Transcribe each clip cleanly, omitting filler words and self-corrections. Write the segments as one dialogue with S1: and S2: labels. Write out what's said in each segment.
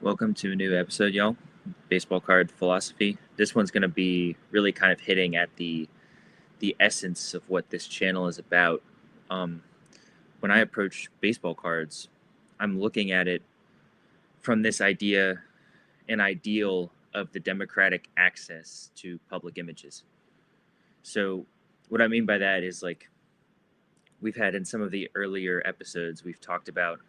S1: Welcome to a new episode, y'all. Baseball card philosophy. This one's going to be really kind of hitting at the essence of what this channel is about. Um, when I approach baseball cards, I'm looking at it from this idea, an ideal of the democratic access to public images. So, what I mean by that is like we've had in some of the earlier episodes, we've talked about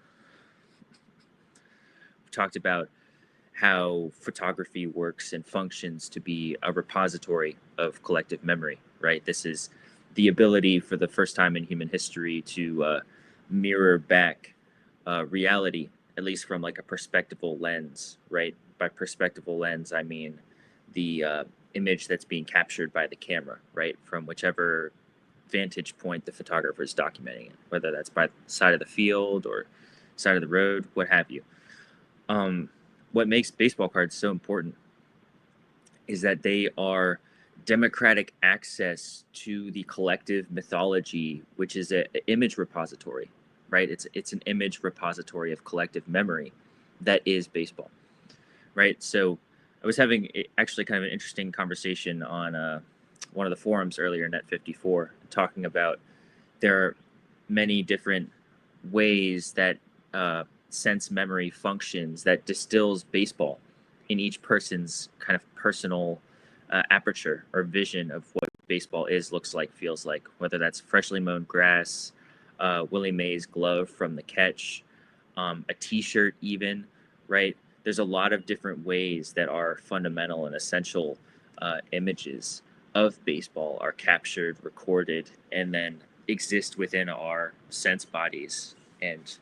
S1: how photography works and functions to be a repository of collective memory, right? This is the ability for the first time in human history to mirror back reality, at least from like a perspectival lens, right? By perspectival lens, I mean the image that's being captured by the camera, right? From whichever vantage point the photographer is documenting it, whether that's by the side of the field or side of the road, what have you. Um, what makes baseball cards so important is that they are democratic access to the collective mythology, which is an image repository, right? It's an image repository of collective memory that is baseball, right? So I was having actually kind of an interesting conversation on one of the forums earlier, Net 54, talking about there are many different ways that sense memory functions that distills baseball in each person's kind of personal aperture or vision of what baseball is, looks like, feels like, whether that's freshly mown grass, Willie Mays glove from the catch, a t-shirt even, right? There's a lot of different ways that are fundamental and essential images of baseball are captured, recorded, and then exist within our sense bodies and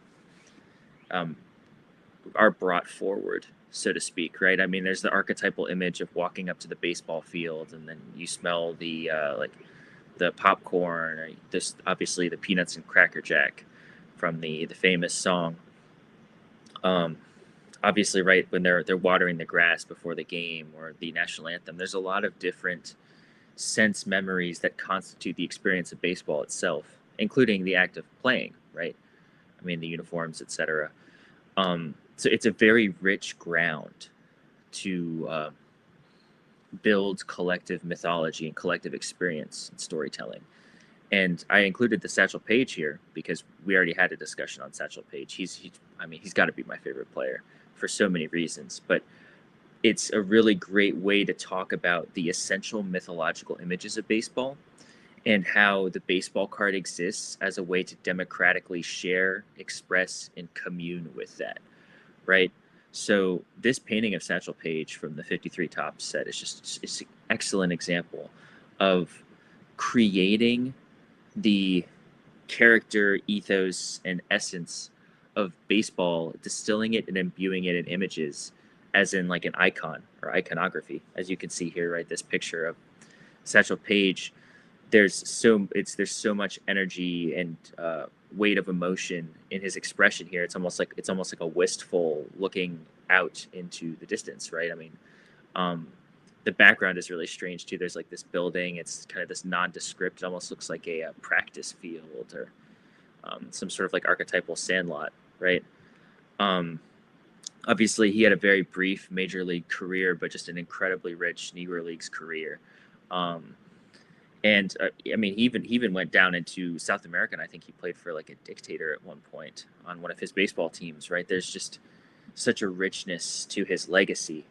S1: um, are brought forward, so to speak, right? I mean, there's the archetypal image of walking up to the baseball field, and then you smell the like the popcorn, or this obviously the peanuts and cracker jack from the famous song. Um, Obviously, right when they're watering the grass before the game or the national anthem. There's a lot of different sense memories that constitute the experience of baseball itself, including the act of playing, right? I mean, the uniforms, etc. So it's a very rich ground to build collective mythology and collective experience and storytelling. And I included the Satchel Paige here because we already had a discussion on Satchel Paige. I mean, he's got to be my favorite player for so many reasons. But it's a really great way to talk about the essential mythological images of baseball and how the baseball card exists as a way to democratically share, express, and commune with that, right? So this painting of Satchel Paige from the 53 Topps set is just it's an excellent example of creating the character, ethos, and essence of baseball, distilling it and imbuing it in images, as in like an icon or iconography, as you can see here, right? This picture of Satchel Paige, there's so much energy and weight of emotion in his expression here. It's almost like a wistful looking out into the distance, right? I mean, um, the background is really strange too. There's like this building. It's kind of this nondescript. It almost looks like a practice field or some sort of like archetypal sandlot, right? Um, Obviously, he had a very brief major league career, but just an incredibly rich Negro Leagues career. Um, and I mean, he even went down into South America. And I think he played for like a dictator at one point on one of his baseball teams. Right? There's just such a richness to his legacy,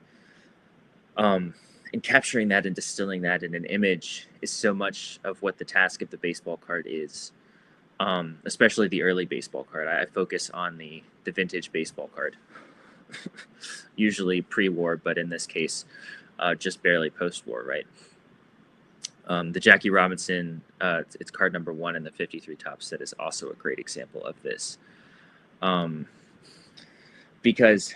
S1: and capturing that and distilling that in an image is so much of what the task of the baseball card is. Especially the early baseball card. I focus on the vintage baseball card, usually pre-war, but in this case, just barely post-war. Right? The Jackie Robinson, it's card number 1 in the 53 Topps set, is also a great example of this. Because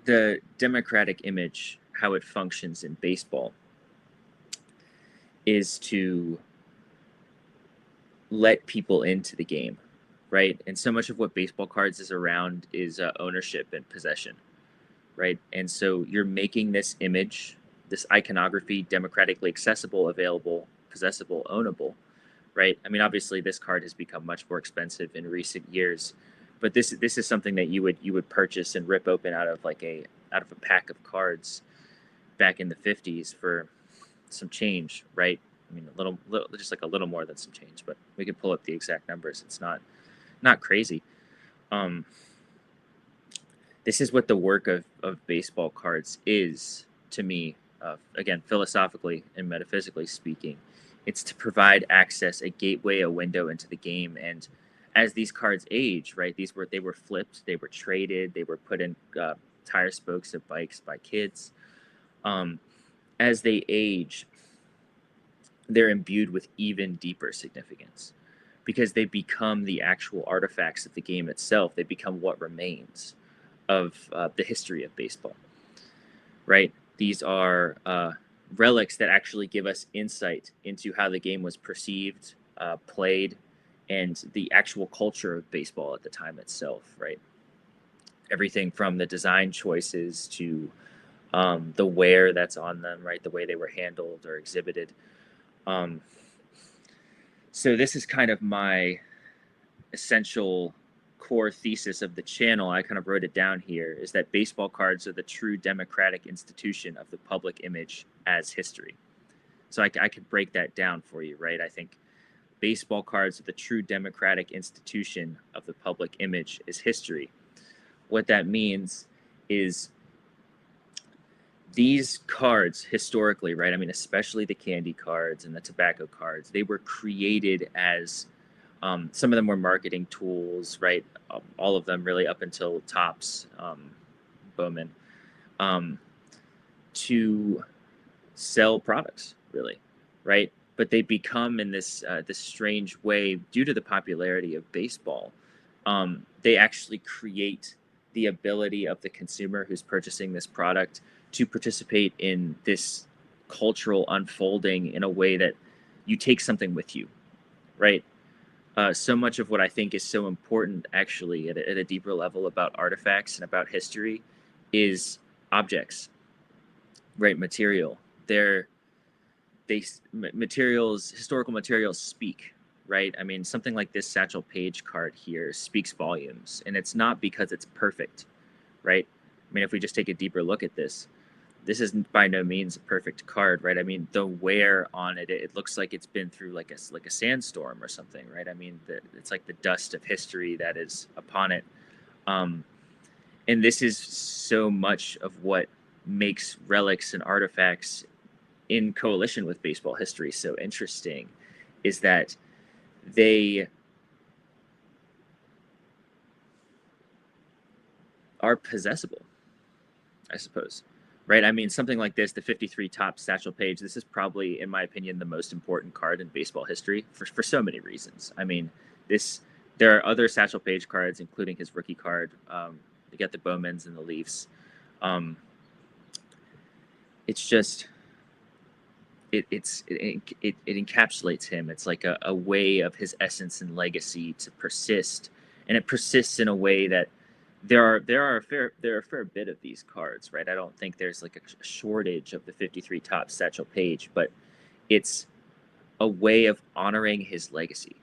S1: the democratic image, how it functions in baseball, is to let people into the game, right? And so much of what baseball cards is around is ownership and possession, right? And so you're making this image, this iconography, democratically accessible, available, possessible, ownable, right? I mean, obviously, this card has become much more expensive in recent years, but this is something that you would purchase and rip open out of a pack of cards back in the 50s for some change, right? I mean, a little, just like a little more than some change, but we could pull up the exact numbers. It's not crazy. This is what the work of baseball cards is to me. Again, philosophically and metaphysically speaking, it's to provide access, a gateway, a window into the game. And as these cards age, right, they were flipped, they were traded, they were put in tire spokes of bikes by kids. As they age, they're imbued with even deeper significance because they become the actual artifacts of the game itself. They become what remains of the history of baseball, right? These are relics that actually give us insight into how the game was perceived, played, and the actual culture of baseball at the time itself, right? Everything from the design choices to the wear that's on them, right? The way they were handled or exhibited. So this is kind of my essential core thesis of the channel. I kind of wrote it down here, is that baseball cards are the true democratic institution of the public image as history. So I could break that down for you, right? I think baseball cards are the true democratic institution of the public image as history. What that means is these cards historically, right? I mean, especially the candy cards and the tobacco cards, they were created as some of them were marketing tools, right? All of them really up until Topps, Bowman, to sell products, really, right? But they become in this strange way due to the popularity of baseball. They actually create the ability of the consumer who's purchasing this product to participate in this cultural unfolding in a way that you take something with you, right? So much of what I think is so important, actually, at a deeper level about artifacts and about history, is objects, right? Material. Historical materials speak, right? I mean, something like this Satchel Paige card here speaks volumes, and it's not because it's perfect, right? I mean, if we just take a deeper look at this is by no means a perfect card, right? I mean, the wear on it, it looks like it's been through like a sandstorm or something, right? I mean, it's like the dust of history that is upon it. And this is so much of what makes relics and artifacts in coalition with baseball history so interesting, is that they are possessible, I suppose. Right? I mean, something like this, the 53 Topps Satchel Paige, this is probably, in my opinion, the most important card in baseball history for so many reasons. I mean, there are other Satchel Paige cards, including his rookie card. You get the Bowmans and the Leafs. It's just, it encapsulates him. It's like a way of his essence and legacy to persist, and it persists in a way that there are a fair bit of these cards, right? I don't think there's like a shortage of the 53 Topps Satchel Paige, but it's a way of honoring his legacy,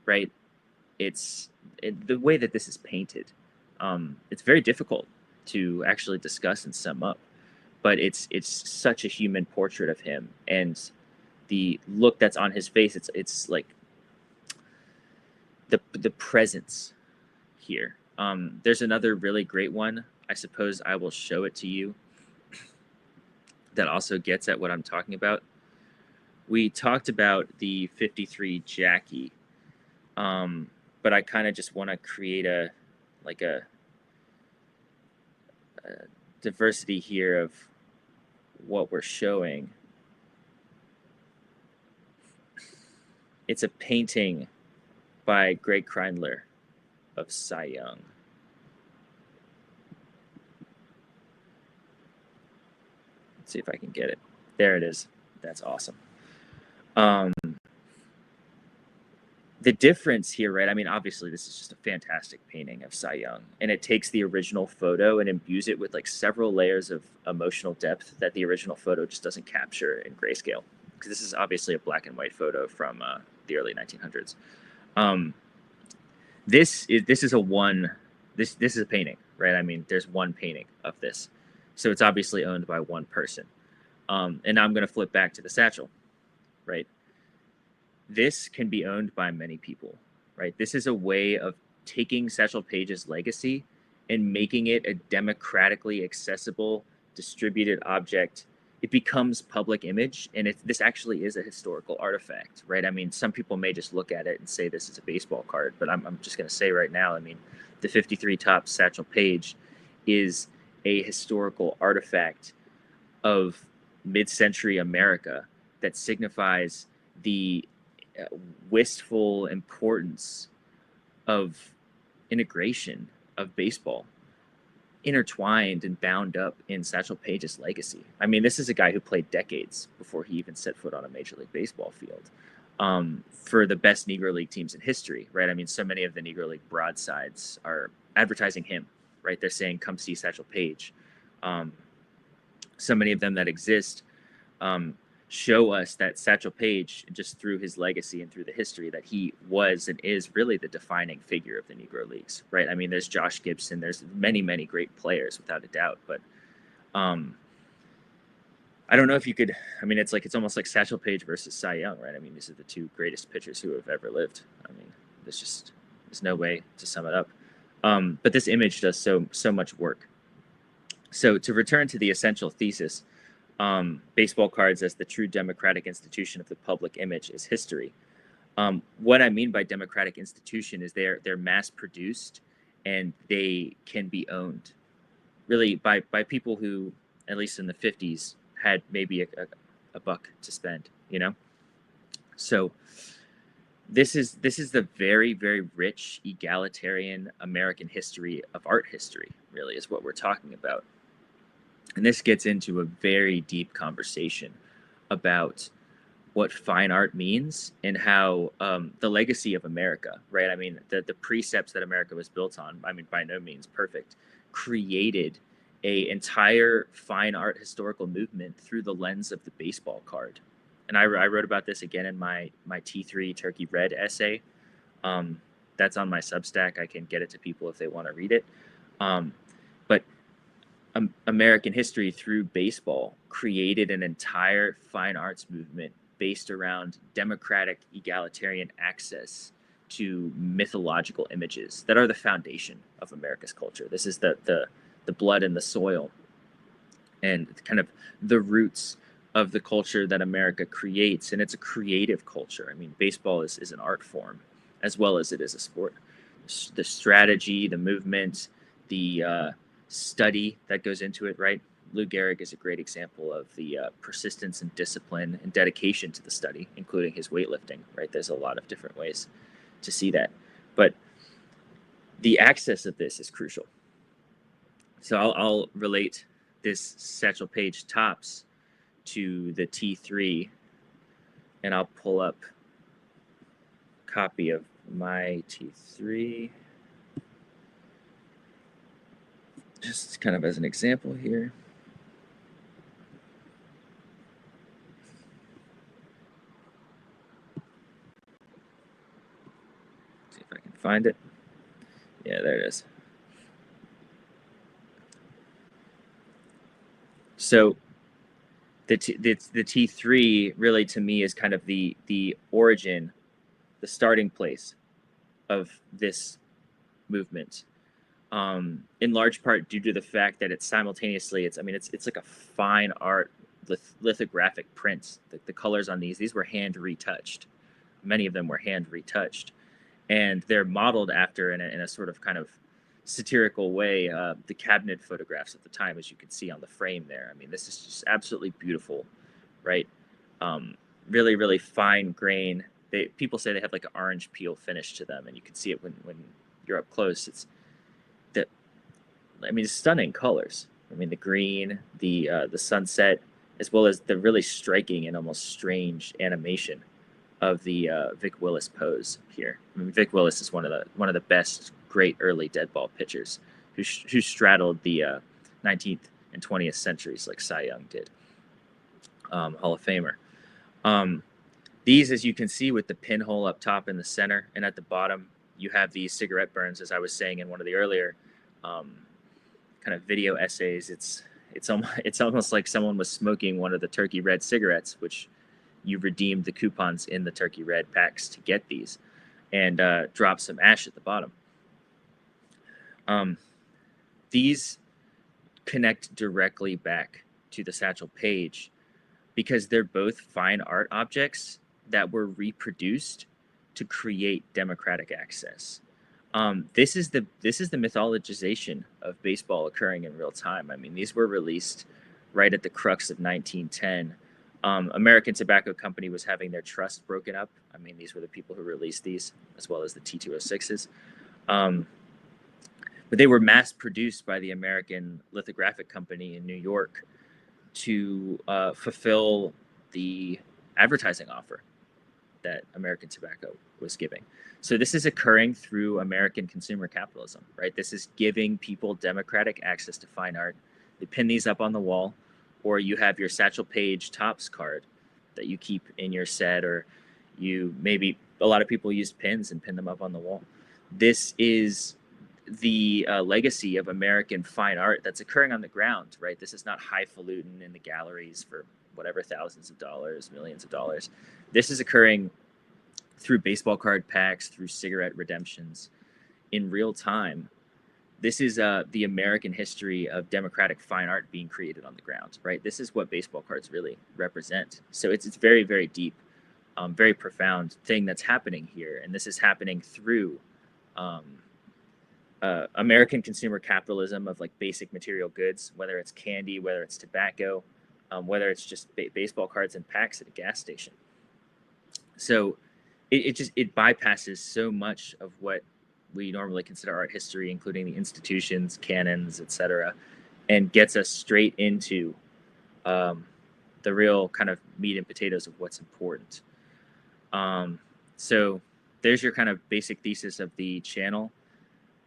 S1: right? The way that this is painted. It's very difficult to actually discuss and sum up, but it's such a human portrait of him, and the look that's on his face. It's like the presence here. There's another really great one. I suppose I will show it to you. That also gets at what I'm talking about. We talked about the 53 Jackie, but I kind of just want to create a diversity here of what we're showing. It's a painting by Graig Kriendler of Cy Young. Let's see if I can get it. There it is. That's awesome. The difference here, right? I mean, obviously, this is just a fantastic painting of Cy Young, and it takes the original photo and imbues it with like several layers of emotional depth that the original photo just doesn't capture in grayscale. Because this is obviously a black and white photo from the early 1900s. this is a one. This is a painting, right? I mean, there's one painting of this, so it's obviously owned by one person. And now I'm going to flip back to the satchel, right? This can be owned by many people, right? This is a way of taking Satchel Paige's legacy and making it a democratically accessible, distributed object. It becomes public image, and this actually is a historical artifact, right? I mean, some people may just look at it and say this is a baseball card, but I'm just going to say right now, I mean, the 53 Topps Satchel Paige is a historical artifact of mid-century America that signifies the wistful importance of integration of baseball, intertwined and bound up in Satchel Paige's legacy. I mean, this is a guy who played decades before he even set foot on a Major League Baseball field, for the best Negro League teams in history, right? I mean, so many of the Negro League broadsides are advertising him, right? They're saying, come see Satchel Paige. So many of them that exist show us that Satchel Paige, just through his legacy and through the history, that he was and is really the defining figure of the Negro Leagues, right? I mean, there's Josh Gibson, there's many, many great players without a doubt, but I don't know if you could, I mean, it's almost like Satchel Paige versus Cy Young, right? I mean, these are the two greatest pitchers who have ever lived. I mean, there's no way to sum it up. But this image does so much work. So to return to the essential thesis, baseball cards as the true democratic institution of the public image is history. What I mean by democratic institution is they're mass produced and they can be owned really by people who, at least in the 50s, had maybe a buck to spend, you know? So this is the very, very rich egalitarian American history of art history, really, is what we're talking about. And this gets into a very deep conversation about what fine art means and how the legacy of America, right? I mean, the precepts that America was built on, I mean, by no means perfect, created a entire fine art historical movement through the lens of the baseball card. And I wrote about this again in my T3 Turkey Red essay. That's on my Substack. I can get it to people if they want to read it. But American history through baseball created an entire fine arts movement based around democratic, egalitarian access to mythological images that are the foundation of America's culture. This is the blood and the soil and kind of the roots of the culture that America creates. And it's a creative culture. I mean, baseball is an art form as well as it is a sport. The strategy, the movement, the study that goes into it, right? Lou Gehrig is a great example of the persistence and discipline and dedication to the study, including his weightlifting, right? There's a lot of different ways to see that. But the access of this is crucial. So I'll relate this Satchel Paige Topps to the T3, and I'll pull up a copy of my T3. Just kind of as an example here. See if I can find it. Yeah, there it is. So the T3 really to me is kind of the origin, the starting place of this movement. In large part due to the fact that it's simultaneously, it's like a fine art lithographic print. The colors on these were hand retouched. Many of them were hand retouched, and they're modeled after in a sort of kind of satirical way the cabinet photographs at the time, as you can see on the frame there. I mean, this is just absolutely beautiful, right? Really, really fine grain. People say they have like an orange peel finish to them, and you can see it when you're up close. It's stunning colors. I mean, the green, the sunset, as well as the really striking and almost strange animation of the Vic Willis pose here. I mean, Vic Willis is one of the best great early dead ball pitchers who straddled the 19th and 20th centuries like Cy Young did. Hall of Famer. These, as you can see, with the pinhole up top in the center and at the bottom, you have these cigarette burns, as I was saying in one of the earlier kind of video essays. It's almost like someone was smoking one of the turkey red cigarettes, which you redeemed the coupons in the turkey red packs to get these, and drop some ash at the bottom. These connect directly back to the Satchel Paige because they're both fine art objects that were reproduced to create democratic access. This is the mythologization of baseball occurring in real time. I mean, these were released right at the crux of 1910. American Tobacco Company was having their trust broken up. I mean, these were the people who released these, as well as the T206s. But they were mass produced by the American Lithographic Company in New York to fulfill the advertising offer that American Tobacco was giving. So this is occurring through American consumer capitalism, right? This is giving people democratic access to fine art. They pin these up on the wall, or you have your Satchel Paige Topps card that you keep in your set, or maybe a lot of people use pins and pin them up on the wall. This is the legacy of American fine art that's occurring on the ground, right? This is not highfalutin in the galleries for whatever thousands of dollars, millions of dollars. This is occurring through baseball card packs, through cigarette redemptions in real time. This is the American history of democratic fine art being created on the ground, right? This is what baseball cards really represent. So it's very, very deep, very profound thing that's happening here. And this is happening through American consumer capitalism of like basic material goods, whether it's candy, whether it's tobacco, whether it's just baseball cards and packs at a gas station. So it bypasses so much of what we normally consider art history, including the institutions, canons, etc., and gets us straight into the real kind of meat and potatoes of what's important. So there's your kind of basic thesis of the channel.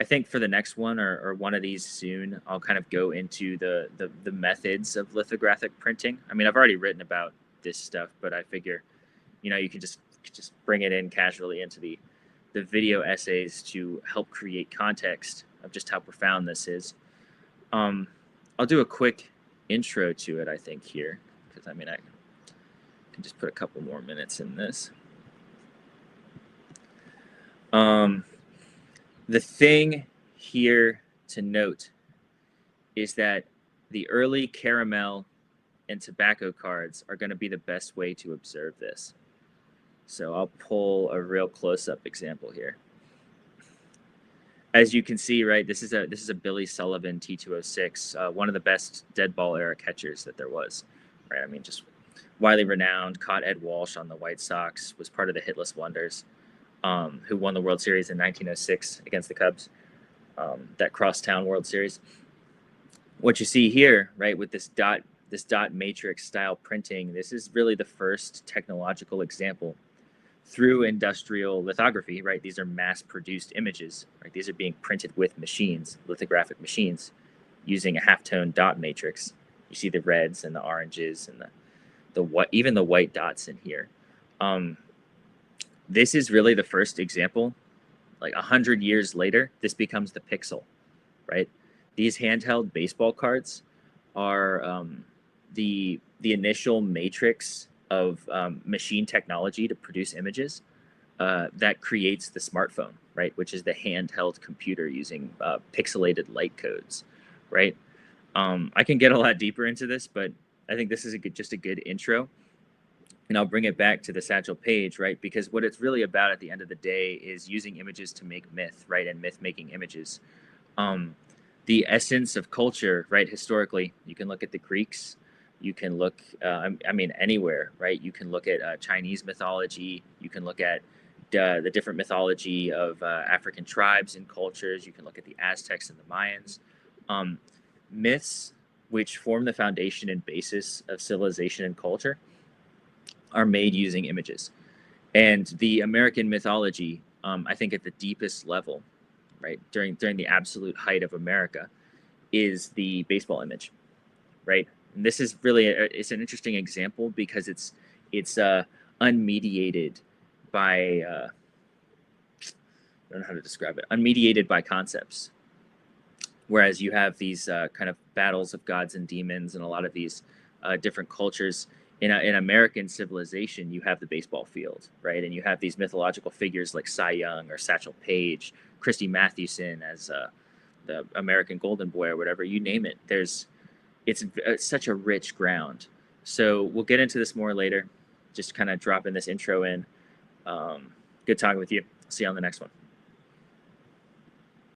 S1: I think for the next one or one of these soon, I'll kind of go into the methods of lithographic printing. I mean, I've already written about this stuff, but I figure, you can just bring it in casually into the video essays to help create context of just how profound this is. I'll do a quick intro to it, I think, here, because I mean, I can just put a couple more minutes in this. The thing here to note is that the early caramel and tobacco cards are going to be the best way to observe this. So I'll pull a real close-up example here. As you can see, right, this is a Billy Sullivan T206, one of the best dead ball era catchers that there was, right? I mean, just widely renowned, caught Ed Walsh on the White Sox, was part of the hitless wonders, who won the World Series in 1906 against the Cubs, that crosstown World Series. What you see here, right, with this dot matrix style printing, this is really the first technological example through industrial lithography, right? These are mass-produced images, right? These are being printed with machines, lithographic machines, using a halftone dot matrix. You see the reds and the oranges and even the white dots in here. This is really the first example. Like 100 years later, this becomes the pixel, right? These handheld baseball cards are the initial matrix of machine technology to produce images that creates the smartphone, right? Which is the handheld computer using pixelated light codes, right? I can get a lot deeper into this, but I think this is just a good intro. And I'll bring it back to the Satchel Paige, right? Because what it's really about at the end of the day is using images to make myth, right? And myth-making images. The essence of culture, right? Historically, you can look at the Greeks. You can look, I mean, anywhere, right? You can look at Chinese mythology. You can look at the different mythology of African tribes and cultures. You can look at the Aztecs and the Mayans. Myths, which form the foundation and basis of civilization and culture, are made using images. And the American mythology, I think at the deepest level, right, during the absolute height of America, is the baseball image, right? And this is really it's an interesting example because it's unmediated by I don't know how to describe it, unmediated by concepts. Whereas you have these kind of battles of gods and demons and a lot of these different cultures. In American civilization, you have the baseball field, right? And you have these mythological figures like Cy Young or Satchel Paige, Christy Mathewson as the American Golden Boy or whatever, you name it. It's such a rich ground. So we'll get into this more later. Just kind of dropping this intro in. Good talking with you. See you on the next one.